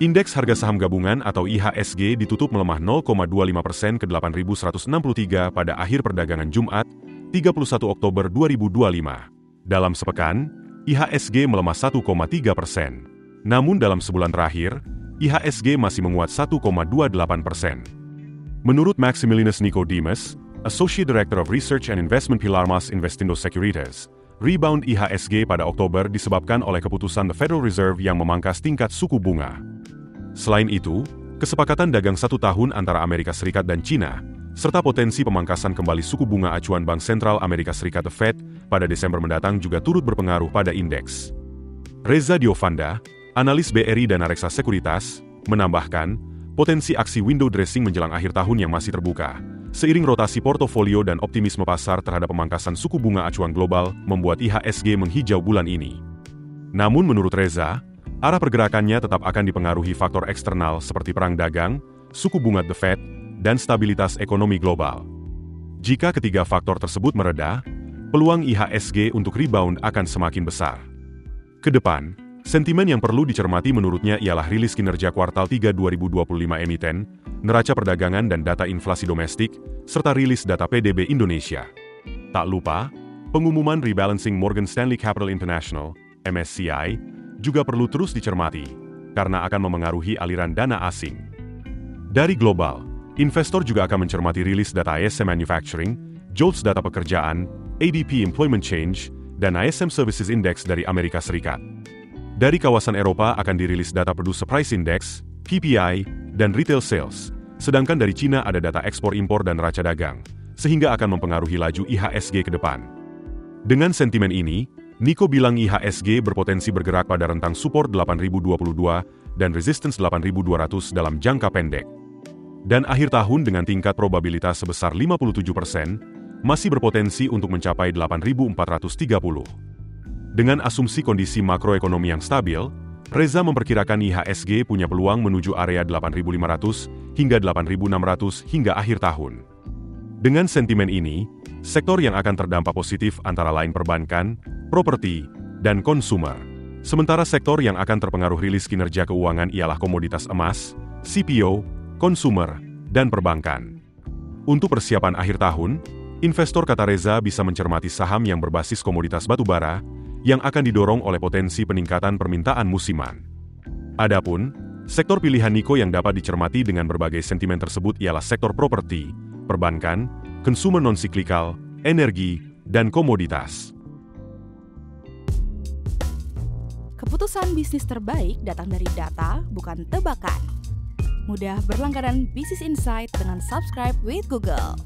Indeks harga saham gabungan atau IHSG ditutup melemah 0,25% ke 8.163 pada akhir perdagangan Jumat, 31 Oktober 2025. Dalam sepekan, IHSG melemah 1,3%. Namun dalam sebulan terakhir, IHSG masih menguat 1,28%. Menurut Maximilianus Nicodemus, Associate Director of Research and Investment Pilarmas Investindo Securities, rebound IHSG pada Oktober disebabkan oleh keputusan The Federal Reserve yang memangkas tingkat suku bunga. Selain itu, kesepakatan dagang 1 tahun antara Amerika Serikat dan China, serta potensi pemangkasan kembali suku bunga acuan Bank Sentral Amerika Serikat The Fed pada Desember mendatang juga turut berpengaruh pada indeks. Reza Diovanda, analis BRI dan Reksa Sekuritas, menambahkan, potensi aksi window dressing menjelang akhir tahun yang masih terbuka, seiring rotasi portofolio dan optimisme pasar terhadap pemangkasan suku bunga acuan global membuat IHSG menghijau bulan ini. Namun menurut Reza, arah pergerakannya tetap akan dipengaruhi faktor eksternal seperti perang dagang, suku bunga The Fed, dan stabilitas ekonomi global. Jika ketiga faktor tersebut mereda, peluang IHSG untuk rebound akan semakin besar. Kedepan, sentimen yang perlu dicermati menurutnya ialah rilis kinerja kuartal 3 2025 emiten, neraca perdagangan dan data inflasi domestik, serta rilis data PDB Indonesia. Tak lupa, pengumuman rebalancing Morgan Stanley Capital International, MSCI, juga perlu terus dicermati, karena akan memengaruhi aliran dana asing. Dari global, investor juga akan mencermati rilis data ISM Manufacturing, JOLTS data pekerjaan, ADP Employment Change, dan ISM Services Index dari Amerika Serikat. Dari kawasan Eropa akan dirilis data Producer Price Index, PPI, dan Retail Sales, sedangkan dari China ada data ekspor-impor dan neraca dagang, sehingga akan mempengaruhi laju IHSG ke depan. Dengan sentimen ini, Nico bilang IHSG berpotensi bergerak pada rentang support 8.022 dan resistance 8.200 dalam jangka pendek. Dan akhir tahun dengan tingkat probabilitas sebesar 57%, masih berpotensi untuk mencapai 8.430. Dengan asumsi kondisi makroekonomi yang stabil, Reza memperkirakan IHSG punya peluang menuju area 8.500 hingga 8.600 hingga akhir tahun. Dengan sentimen ini, sektor yang akan terdampak positif antara lain perbankan, properti, dan konsumer. Sementara sektor yang akan terpengaruh rilis kinerja keuangan ialah komoditas emas, CPO, konsumer, dan perbankan. Untuk persiapan akhir tahun, investor kata Reza bisa mencermati saham yang berbasis komoditas batubara, yang akan didorong oleh potensi peningkatan permintaan musiman. Adapun, sektor pilihan Nico yang dapat dicermati dengan berbagai sentimen tersebut ialah sektor properti, perbankan, consumer non-cyclical, energi, dan komoditas. Keputusan bisnis terbaik datang dari data, bukan tebakan. Mudah berlangganan Business Insight dengan subscribe with Google.